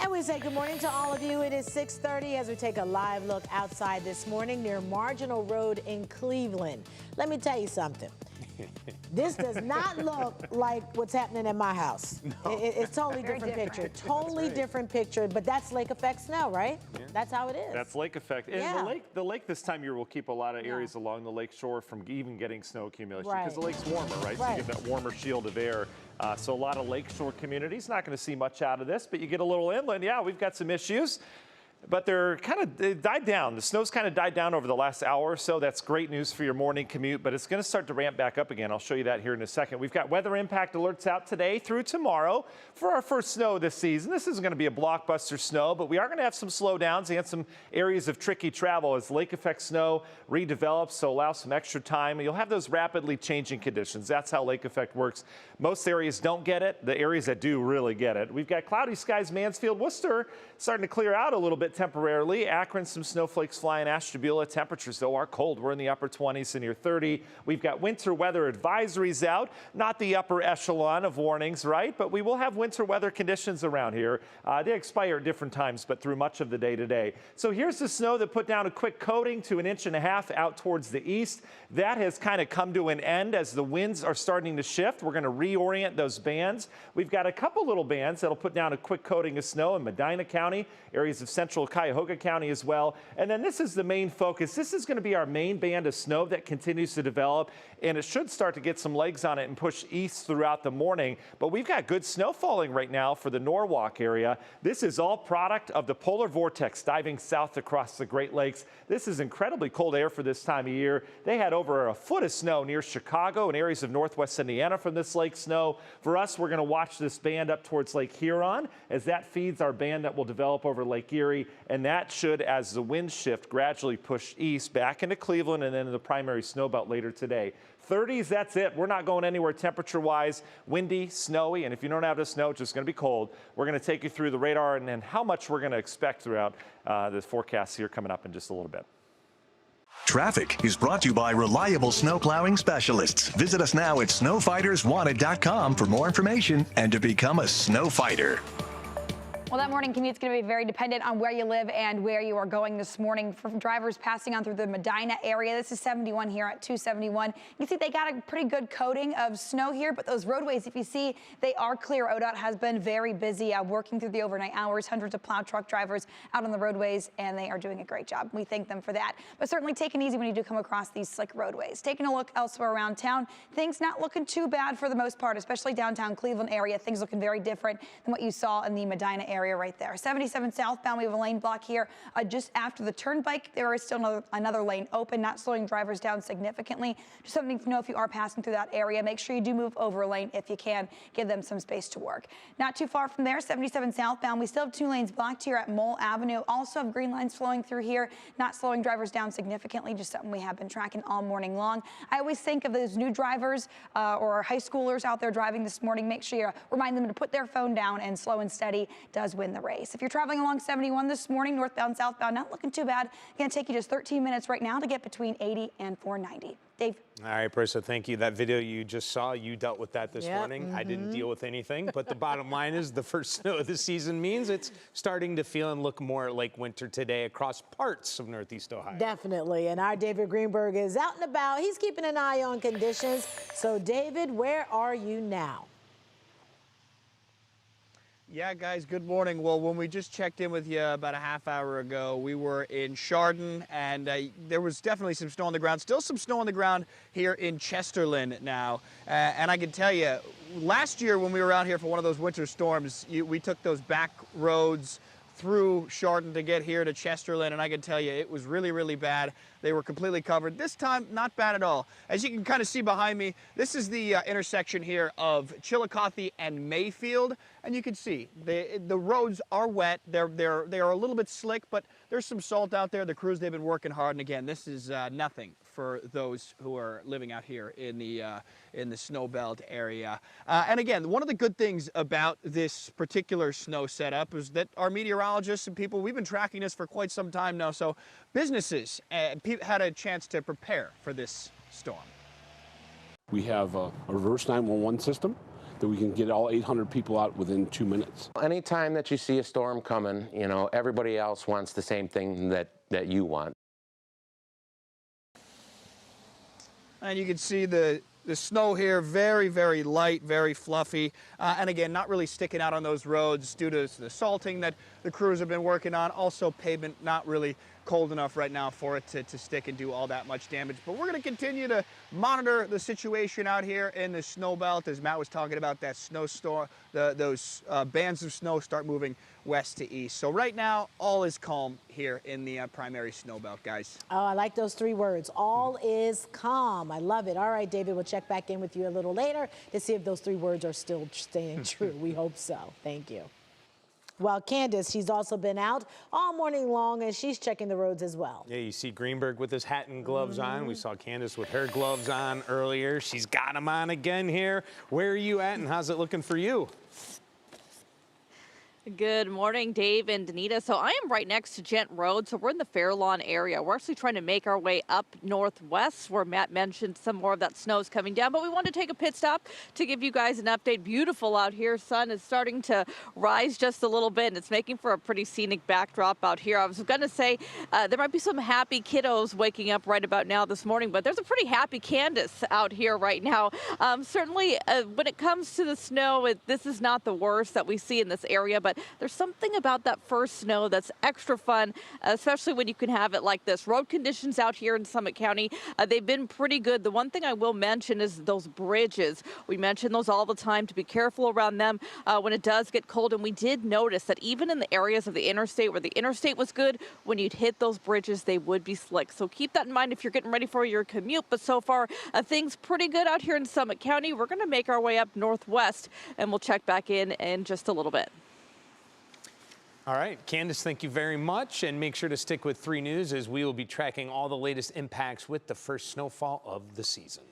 And we say good morning to all of you. It is 6:30 as we take a live look outside this morning near Marginal Road in Cleveland. Let me tell you something. This does not look like what's happening at my house. No. It's totally different picture. Totally different picture, but that's lake effect snow, right? Yeah. That's how it is. That's lake effect. And the lake this time of year will keep a lot of areas along the lake shore from even getting snow accumulation because the lake's warmer, right? So you get that warmer shield of air. So a lot of lakeshore communities not going to see much out of this, but you get a little inland. Yeah, we've got some issues. But they died down. The snow's kind of died down over the last hour or so. That's great news for your morning commute, but it's going to start to ramp back up again. I'll show you that here in a second. We've got weather impact alerts out today through tomorrow for our first snow this season. This isn't going to be a blockbuster snow, but we are going to have some slowdowns and some areas of tricky travel as lake effect snow redevelops, so allow some extra time. You'll have those rapidly changing conditions. That's how lake effect works. Most areas don't get it. The areas that do really get it. We've got cloudy skies, Mansfield, Worcester starting to clear out a little bit temporarily. Akron, some snowflakes flying. Ashtabula, temperatures though are cold. We're in the upper 20s to near 30. We've got winter weather advisories out. Not the upper echelon of warnings, right? But we will have winter weather conditions around here. They expire at different times, but through much of the day today. So here's the snow that put down a quick coating to 1.5 inches out towards the east. That has kind of come to an end as the winds are starting to shift. We're going to reorient those bands. We've got a couple little bands that'll put down a quick coating of snow in Medina County, areas of central Cuyahoga County as well. And then this is the main focus. This is going to be our main band of snow that continues to develop, and it should start to get some legs on it and push east throughout the morning. But we've got good snow falling right now for the Norwalk area. This is all product of the polar vortex diving south across the Great Lakes. This is incredibly cold air for this time of year. They had over a foot of snow near Chicago and areas of northwest Indiana from this lake snow. For us, we're going to watch this band up towards Lake Huron as that feeds our band that will develop over Lake Erie, and that should, as the winds shift, gradually push east back into Cleveland and then into the primary snow belt later today. 30s, that's it. We're not going anywhere temperature-wise. Windy, snowy, and if you don't have the snow, it's just going to be cold. We're going to take you through the radar and then how much we're going to expect throughout the forecast here coming up in just a little bit. Traffic is brought to you by reliable snow plowing specialists. Visit us now at snowfighterswanted.com for more information and to become a snow fighter. Well, that morning commute is going to be very dependent on where you live and where you are going this morning. For drivers passing on through the Medina area, this is 71 here at 271. You can see they got a pretty good coating of snow here, but those roadways, if you see, they are clear. ODOT has been very busy working through the overnight hours. Hundreds of plow truck drivers out on the roadways, and they are doing a great job. We thank them for that. But certainly take it easy when you do come across these slick roadways. Taking a look elsewhere around town, things not looking too bad for the most part, especially downtown Cleveland area. Things looking very different than what you saw in the Medina area right there. 77 southbound, we have a lane block here just after the turnpike. There is still another lane open, not slowing drivers down significantly. Just something to know if you are passing through that area. Make sure you do move over a lane if you can. Give them some space to work. Not too far from there, 77 southbound, we still have 2 lanes blocked here at Mole Avenue. Also have green lines flowing through here, not slowing drivers down significantly, just something we have been tracking all morning long. I always think of those new drivers or high schoolers out there driving this morning, make sure you remind them to put their phone down, and slow and steady does win the race. If you're traveling along 71 this morning, northbound, southbound, not looking too bad. Going to take you just 13 minutes right now to get between 80 and 490. Dave. All right, Parissa, thank you. That video you just saw, you dealt with that this morning. I didn't deal with anything, but the bottom line is the first snow of the season means it's starting to feel and look more like winter today across parts of Northeast Ohio. Definitely, and our David Greenberg is out and about. He's keeping an eye on conditions. So, David, where are you now? Yeah, guys, good morning. Well, when we just checked in with you about a half hour ago, we were in Chardon, and there was definitely some snow on the ground. Still some snow on the ground here in Chesterland now. And I can tell you, last year when we were out here for one of those winter storms, we took those back roads through Chardon to get here to Chesterland, and I can tell you it was really, really bad. They were completely covered. This time, not bad at all. As you can kind of see behind me, this is the intersection here of Chillicothe and Mayfield, and you can see the roads are wet. They are a little bit slick, but there's some salt out there. The crews, they've been working hard, and again, this is nothing for those who are living out here in the snow belt area. And again, one of the good things about this particular snow setup is that our meteorologists and people, we've been tracking this for quite some time now, so businesses had a chance to prepare for this storm. We have a reverse 911 system that we can get all 800 people out within 2 minutes. Anytime that you see a storm coming, you know, everybody else wants the same thing that you want. And you can see the snow here, very, very light, very fluffy, and again, not really sticking out on those roads due to the salting that the crews have been working on. Also, pavement not really cold enough right now for it to stick and do all that much damage. But we're going to continue to monitor the situation out here in the snow belt, as Matt was talking about that snowstorm, those bands of snow start moving west to east. So right now, all is calm here in the primary snow belt, guys. Oh, I like those 3 words. All is calm. I love it. All right, David, we'll check back in with you a little later to see if those 3 words are still staying true. We hope so. Thank you. Well, Candace, she's also been out all morning long, and she's checking the roads as well. Yeah, you see Greenberg with his hat and gloves on. We saw Candace with her gloves on earlier. She's got them on again here. Where are you at, and how's it looking for you? Good morning, Dave and Danita. So I am right next to Gent Road, so we're in the Fairlawn area. We're actually trying to make our way up northwest, where Matt mentioned some more of that snow is coming down, but we wanted to take a pit stop to give you guys an update. Beautiful out here. Sun is starting to rise just a little bit, and it's making for a pretty scenic backdrop out here. I was going to say there might be some happy kiddos waking up right about now this morning, but there's a pretty happy Candace out here right now. Certainly, when it comes to the snow, this is not the worst that we see in this area, but there's something about that first snow that's extra fun, especially when you can have it like this. Road conditions out here in Summit County, they've been pretty good. The one thing I will mention is those bridges. We mention those all the time to be careful around them when it does get cold. And we did notice that even in the areas of the interstate where the interstate was good, when you'd hit those bridges, they would be slick. So keep that in mind if you're getting ready for your commute. But so far, things pretty good out here in Summit County. We're going to make our way up northwest, and we'll check back in just a little bit. All right, Candace, thank you very much. And make sure to stick with 3 News, as we will be tracking all the latest impacts with the first snowfall of the season.